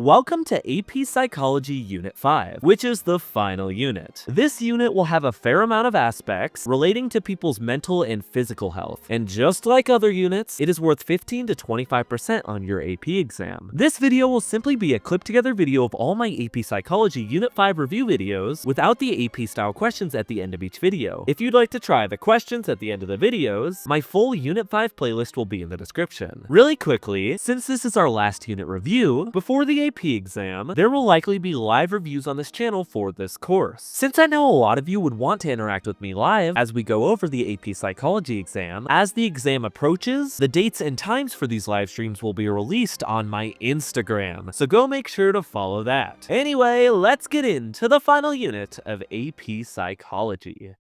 Welcome to AP Psychology Unit 5, which is the final unit. This unit will have a fair amount of aspects relating to people's mental and physical health, and just like other units, it is worth 15 to 25% on your AP exam. This video will simply be a clipped together video of all my AP Psychology Unit 5 review videos without the AP style questions at the end of each video. If you'd like to try the questions at the end of the videos, my full Unit 5 playlist will be in the description. Really quickly, since this is our last unit review, before the AP exam, there will likely be live reviews on this channel for this course. Since I know a lot of you would want to interact with me live as we go over the AP Psychology exam, as the exam approaches, the dates and times for these live streams will be released on my Instagram, so go make sure to follow that. Anyway, let's get into the final unit of AP Psychology.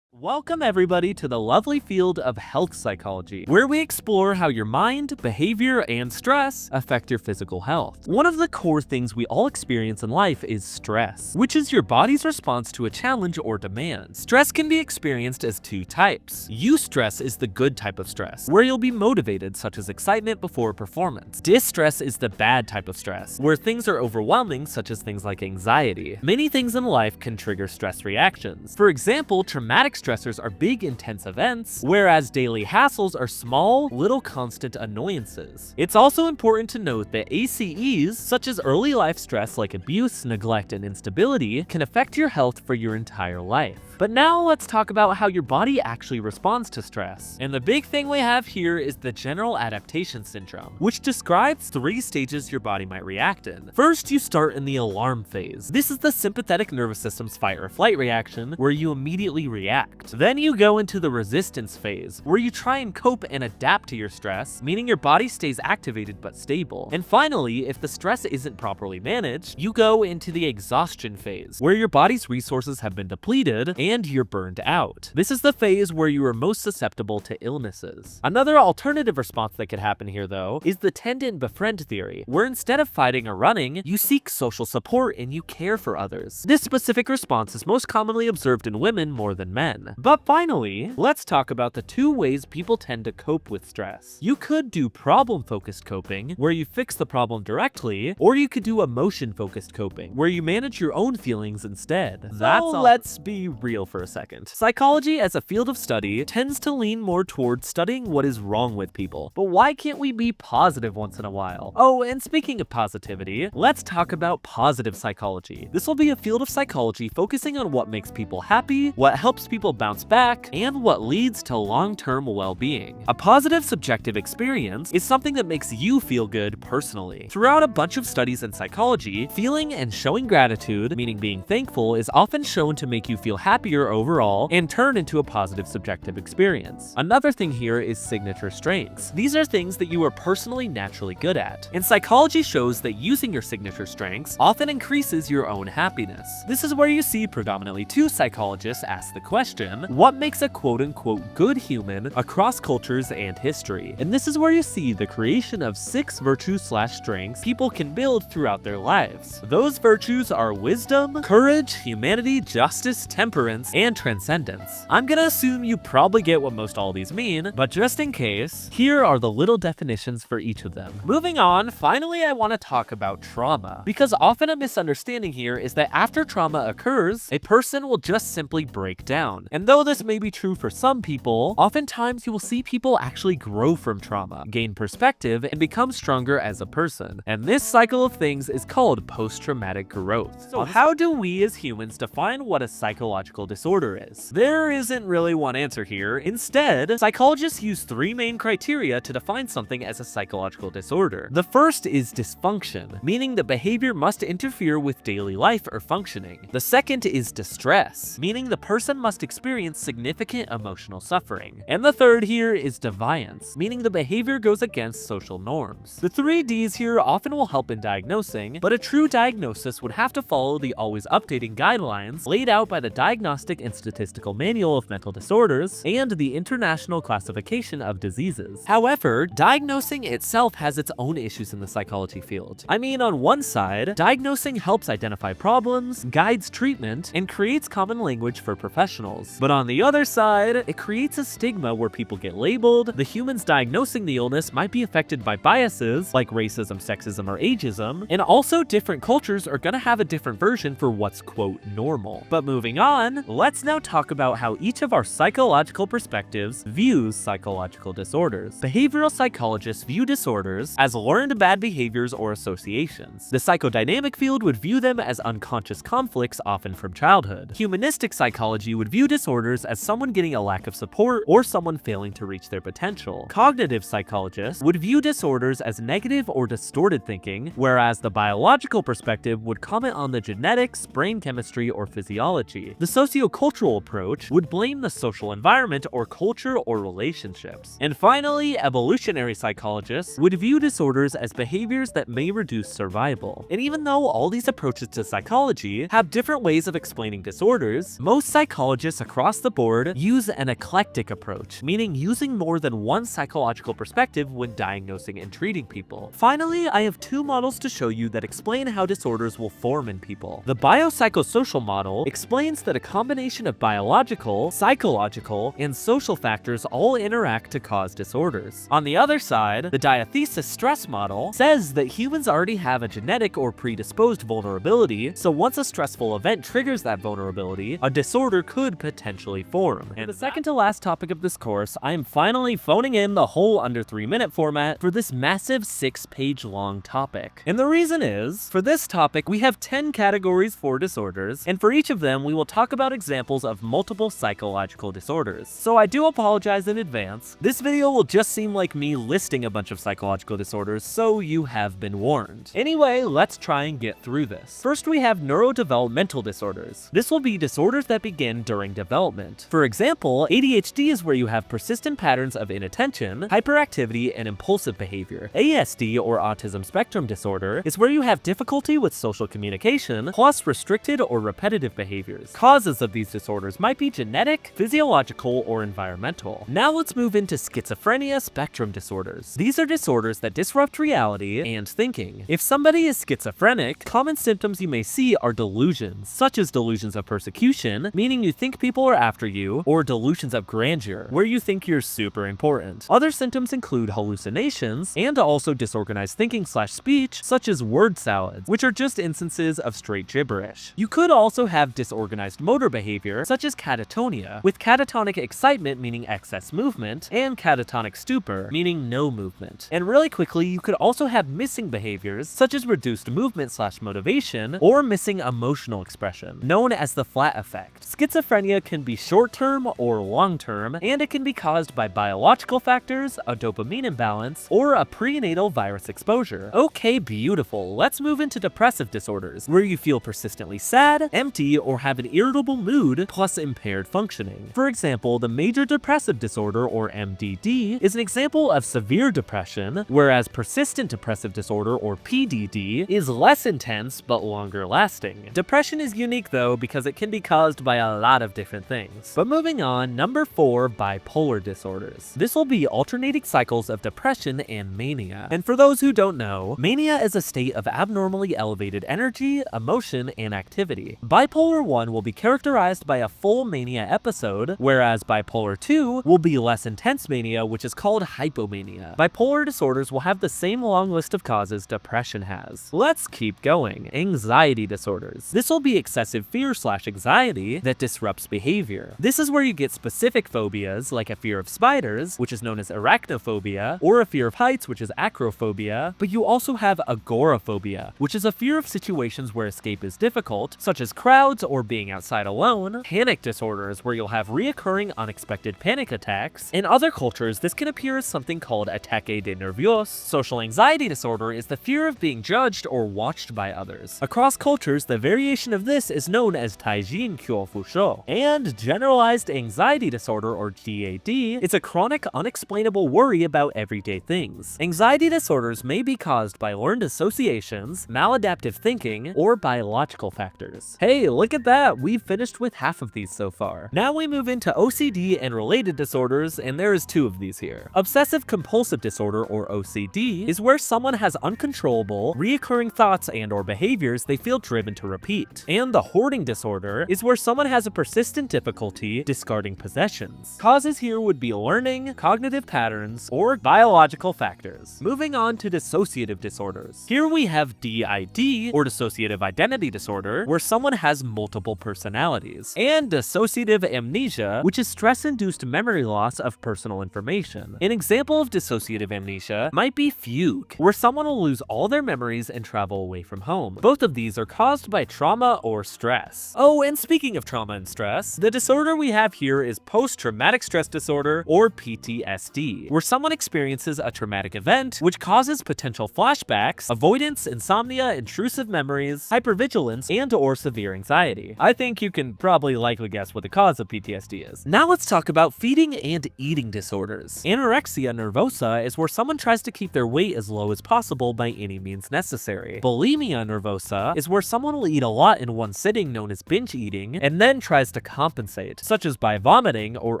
Welcome everybody to the lovely field of health psychology, where we explore how your mind, behavior, and stress affect your physical health. One of the core things we all experience in life is stress, which is your body's response to a challenge or demand. Stress can be experienced as two types. Eustress is the good type of stress, where you'll be motivated, such as excitement before a performance. Distress is the bad type of stress, where things are overwhelming, such as things like anxiety. Many things in life can trigger stress reactions. For example, traumatic stressors are big, intense events, whereas daily hassles are small, little constant annoyances. It's also important to note that ACEs, such as early life stress like abuse, neglect, and instability, can affect your health for your entire life. But now let's talk about how your body actually responds to stress. And the big thing we have here is the general adaptation syndrome, which describes 3 stages your body might react in. First, you start in the alarm phase. This is the sympathetic nervous system's fight or flight reaction, where you immediately react. Then you go into the resistance phase, where you try and cope and adapt to your stress, meaning your body stays activated but stable. And finally, if the stress isn't properly managed, you go into the exhaustion phase, where your body's resources have been depleted and you're burned out. This is the phase where you are most susceptible to illnesses. Another alternative response that could happen here, though, is the tend-and-befriend theory, where instead of fighting or running, you seek social support and you care for others. This specific response is most commonly observed in women more than men. But finally, let's talk about the 2 ways people tend to cope with stress. You could do problem-focused coping, where you fix the problem directly, or you could do emotion-focused coping, where you manage your own feelings instead. Let's be real for a second. Psychology as a field of study tends to lean more towards studying what is wrong with people. But why can't we be positive once in a while? Oh, and speaking of positivity, let's talk about positive psychology. This will be a field of psychology focusing on what makes people happy, what helps people bounce back, and what leads to long-term well-being. A positive subjective experience is something that makes you feel good personally. Throughout a bunch of studies in psychology, feeling and showing gratitude, meaning being thankful, is often shown to make you feel happier overall and turn into a positive subjective experience. Another thing here is signature strengths. These are things that you are personally naturally good at. And psychology shows that using your signature strengths often increases your own happiness. This is where you see predominantly 2 psychologists ask the question, what makes a quote-unquote good human across cultures and history? And this is where you see the creation of 6 virtues/strengths people can build throughout their lives. Those virtues are wisdom, courage, humanity, justice, temperance, and transcendence. I'm gonna assume you probably get what most all these mean, but just in case, here are the little definitions for each of them. Moving on, finally I want to talk about trauma, because often a misunderstanding here is that after trauma occurs, a person will just simply break down. And though this may be true for some people, oftentimes you will see people actually grow from trauma, gain perspective, and become stronger as a person. And this cycle of things is called posttraumatic growth. So how do we as humans define what a psychological disorder is? There isn't really one answer here. Instead, psychologists use 3 main criteria to define something as a psychological disorder. The first is dysfunction, meaning the behavior must interfere with daily life or functioning. The second is distress, meaning the person must experience significant emotional suffering. And the third here is deviance, meaning the behavior goes against social norms. The 3 Ds here often will help in diagnosing, but a true diagnosis would have to follow the always updating guidelines laid out by the Diagnostic Diagnostic and Statistical Manual of Mental Disorders and the International Classification of Diseases. However, diagnosing itself has its own issues in the psychology field. I mean, on one side, diagnosing helps identify problems, guides treatment, and creates common language for professionals. But on the other side, it creates a stigma where people get labeled, the humans diagnosing the illness might be affected by biases like racism, sexism, or ageism, and also different cultures are gonna have a different version for what's quote normal. But moving on, let's now talk about how each of our psychological perspectives views psychological disorders. Behavioral psychologists view disorders as learned bad behaviors or associations. The psychodynamic field would view them as unconscious conflicts, often from childhood. Humanistic psychology would view disorders as someone getting a lack of support or someone failing to reach their potential. Cognitive psychologists would view disorders as negative or distorted thinking, whereas the biological perspective would comment on the genetics, brain chemistry, or physiology. The sociocultural approach would blame the social environment or culture or relationships. And finally, evolutionary psychologists would view disorders as behaviors that may reduce survival. And even though all these approaches to psychology have different ways of explaining disorders, most psychologists across the board use an eclectic approach, meaning using more than one psychological perspective when diagnosing and treating people. Finally, I have two models to show you that explain how disorders will form in people. The biopsychosocial model explains that a combination of biological, psychological, and social factors all interact to cause disorders. On the other side, the diathesis-stress model says that humans already have a genetic or predisposed vulnerability, so once a stressful event triggers that vulnerability, a disorder could potentially form. And the second to last topic of this course, I am finally phoning in the whole under 3-minute format for this massive 6-page long topic. And the reason is, for this topic we have 10 categories for disorders, and for each of them we will talk about examples of multiple psychological disorders. So I do apologize in advance. This video will just seem like me listing a bunch of psychological disorders, so you have been warned. Anyway, let's try and get through this. First, we have neurodevelopmental disorders. This will be disorders that begin during development. For example, ADHD is where you have persistent patterns of inattention, hyperactivity, and impulsive behavior. ASD, or autism spectrum disorder, is where you have difficulty with social communication, plus restricted or repetitive behaviors. Causes of these disorders might be genetic, physiological, or environmental. Now let's move into schizophrenia spectrum disorders. These are disorders that disrupt reality and thinking. If somebody is schizophrenic, common symptoms you may see are delusions, such as delusions of persecution, meaning you think people are after you, or delusions of grandeur, where you think you're super important. Other symptoms include hallucinations, and also disorganized thinking / speech, such as word salads, which are just instances of straight gibberish. You could also have disorganized motor behavior, such as catatonia, with catatonic excitement meaning excess movement, and catatonic stupor, meaning no movement. And really quickly, you could also have missing behaviors, such as reduced movement / motivation, or missing emotional expression, known as the flat effect. Schizophrenia can be short-term or long-term, and it can be caused by biological factors, a dopamine imbalance, or a prenatal virus exposure. Okay, beautiful. Let's move into depressive disorders, where you feel persistently sad, empty, or have an irritable mood, plus impaired functioning. For example, the major depressive disorder, or MDD, is an example of severe depression, whereas persistent depressive disorder, or PDD, is less intense but longer lasting. Depression is unique though because it can be caused by a lot of different things. But moving on, number 4, bipolar disorders. This will be alternating cycles of depression and mania. And for those who don't know, mania is a state of abnormally elevated energy, emotion, and activity. Bipolar 1 will be characterized by a full mania episode, whereas bipolar 2 will be less intense mania, which is called hypomania. Bipolar disorders will have the same long list of causes depression has. Let's keep going. Anxiety disorders. This will be excessive fear / anxiety that disrupts behavior. This is where you get specific phobias like a fear of spiders, which is known as arachnophobia, or a fear of heights, which is acrophobia, but you also have agoraphobia, which is a fear of situations where escape is difficult, such as crowds or being outside alone. Panic disorders, where you'll have reoccurring unexpected panic attacks. In other cultures, this can appear as something called ataque de nervios. Social anxiety disorder is the fear of being judged or watched by others. Across cultures, the variation of this is known as taijin kyofusho. And generalized anxiety disorder, or GAD, is a chronic unexplainable worry about everyday things. Anxiety disorders may be caused by learned associations, maladaptive thinking, or biological factors. Hey, look at that! We've finished finished with half of these so far. Now we move into OCD and related disorders, and there is 2 of these here. Obsessive compulsive disorder, or OCD, is where someone has uncontrollable, reoccurring thoughts and or behaviors they feel driven to repeat. And the hoarding disorder is where someone has a persistent difficulty discarding possessions. Causes here would be learning, cognitive patterns, or biological factors. Moving on to dissociative disorders. Here we have DID, or dissociative identity disorder, where someone has multiple personalities, and dissociative amnesia, which is stress-induced memory loss of personal information. An example of dissociative amnesia might be fugue, where someone will lose all their memories and travel away from home. Both of these are caused by trauma or stress. Oh, and speaking of trauma and stress, the disorder we have here is posttraumatic stress disorder, or PTSD, where someone experiences a traumatic event which causes potential flashbacks, avoidance, insomnia, intrusive memories, hypervigilance, and or severe anxiety. I think you can probably likely guess what the cause of PTSD is. Now let's talk about feeding and eating disorders. Anorexia nervosa is where someone tries to keep their weight as low as possible by any means necessary. Bulimia nervosa is where someone will eat a lot in one sitting, known as binge eating, and then tries to compensate, such as by vomiting or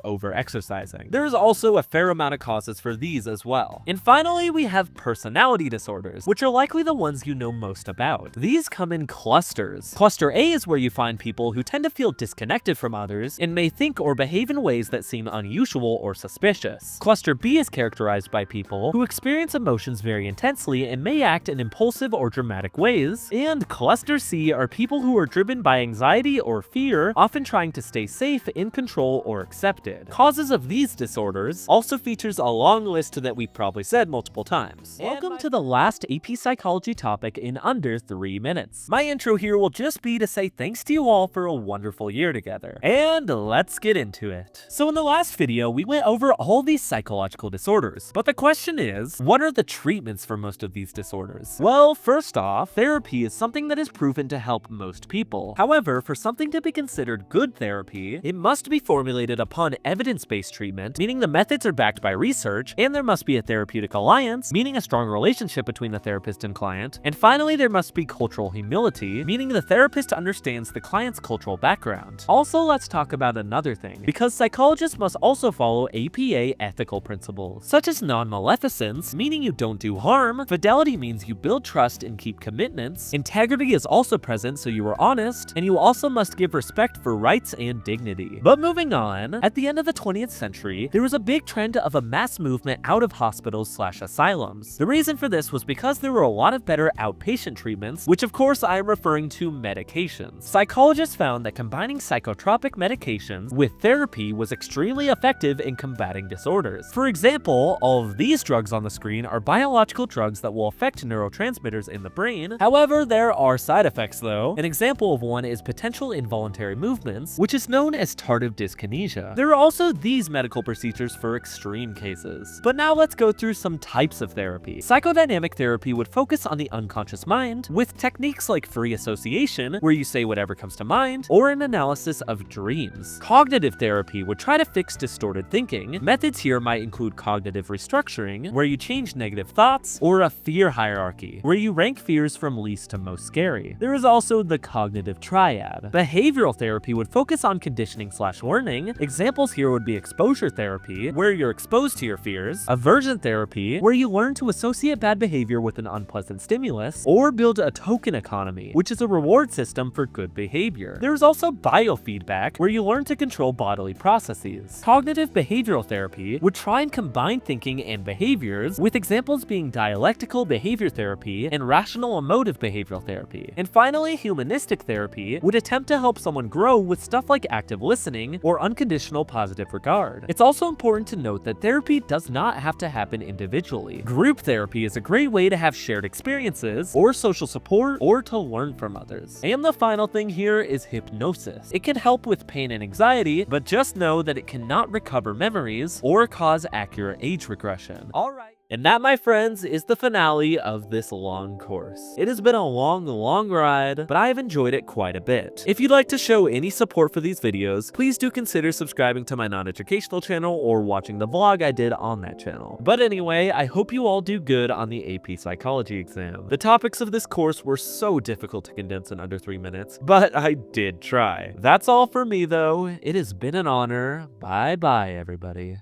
over-exercising. There is also a fair amount of causes for these as well. And finally, we have personality disorders, which are likely the ones you know most about. These come in clusters. Cluster A is where you find people who tend to feel disconnected from others and may think or behave in ways that seem unusual or suspicious. Cluster B is characterized by people who experience emotions very intensely and may act in impulsive or dramatic ways. And Cluster C are people who are driven by anxiety or fear, often trying to stay safe, in control, or accepted. Causes of these disorders also features a long list that we've probably said multiple times. Welcome to the last AP Psychology topic in under 3 minutes. My intro here will just be to say thanks to you all for a wonderful year together. And let's get into it. So in the last video, we went over all these psychological disorders, but the question is, what are the treatments for most of these disorders? Well, first off, therapy is something that is proven to help most people. However, for something to be considered good therapy, it must be formulated upon evidence-based treatment, meaning the methods are backed by research, and there must be a therapeutic alliance, meaning a strong relationship between the therapist and client, and finally there must be cultural humility, meaning the therapist understands the client's cultural background. Also, let's talk about another thing, because psychologists must also follow APA ethical principles, such as non-maleficence, meaning you don't do harm, fidelity means you build trust and keep commitments, integrity is also present so you are honest, and you also must give respect for rights and dignity. But moving on, at the end of the 20th century, there was a big trend of a mass movement out of hospitals/asylums. The reason for this was because there were a lot of better outpatient treatments, which of course I am referring to medications. Psychologists found that combining psychotropic medications with therapy was extremely effective in combating disorders. For example, all of these drugs on the screen are biological drugs that will affect neurotransmitters in the brain. However, there are side effects though. An example of one is potential involuntary movements, which is known as tardive dyskinesia. There are also these medical procedures for extreme cases. But now let's go through some types of therapy. Psychodynamic therapy would focus on the unconscious mind with techniques like free association, where you say whatever comes to mind, or an analysis of dreams. Cognitive therapy would try to fix distorted thinking. Methods here might include cognitive restructuring, where you change negative thoughts, or a fear hierarchy, where you rank fears from least to most scary. There is also the cognitive triad. Behavioral therapy would focus on conditioning/learning. Examples here would be exposure therapy, where you're exposed to your fears, aversion therapy, where you learn to associate bad behavior with an unpleasant stimulus, or build a token economy, which is a reward system for good behavior. There is also biofeedback, where you learn to control bodily processes. Cognitive behavioral therapy would try and combine thinking and behaviors, with examples being dialectical behavior therapy and rational emotive behavioral therapy. And finally, humanistic therapy would attempt to help someone grow with stuff like active listening or unconditional positive regard. It's also important to note that therapy does not have to happen individually. Group therapy is a great way to have shared experiences or social support or to learn from others. And the final thing here is hypnosis. It can help with pain and anxiety, but just know that it cannot recover memories or cause accurate age regression. Alright. And that, my friends, is the finale of this long course. It has been a long ride, but I have enjoyed it quite a bit. If you'd like to show any support for these videos, please do consider subscribing to my non-educational channel or watching the vlog I did on that channel. But anyway, I hope you all do good on the AP Psychology exam. The topics of this course were so difficult to condense in under 3 minutes, but I did try. That's all for me though. It has been an honor. Bye bye, everybody.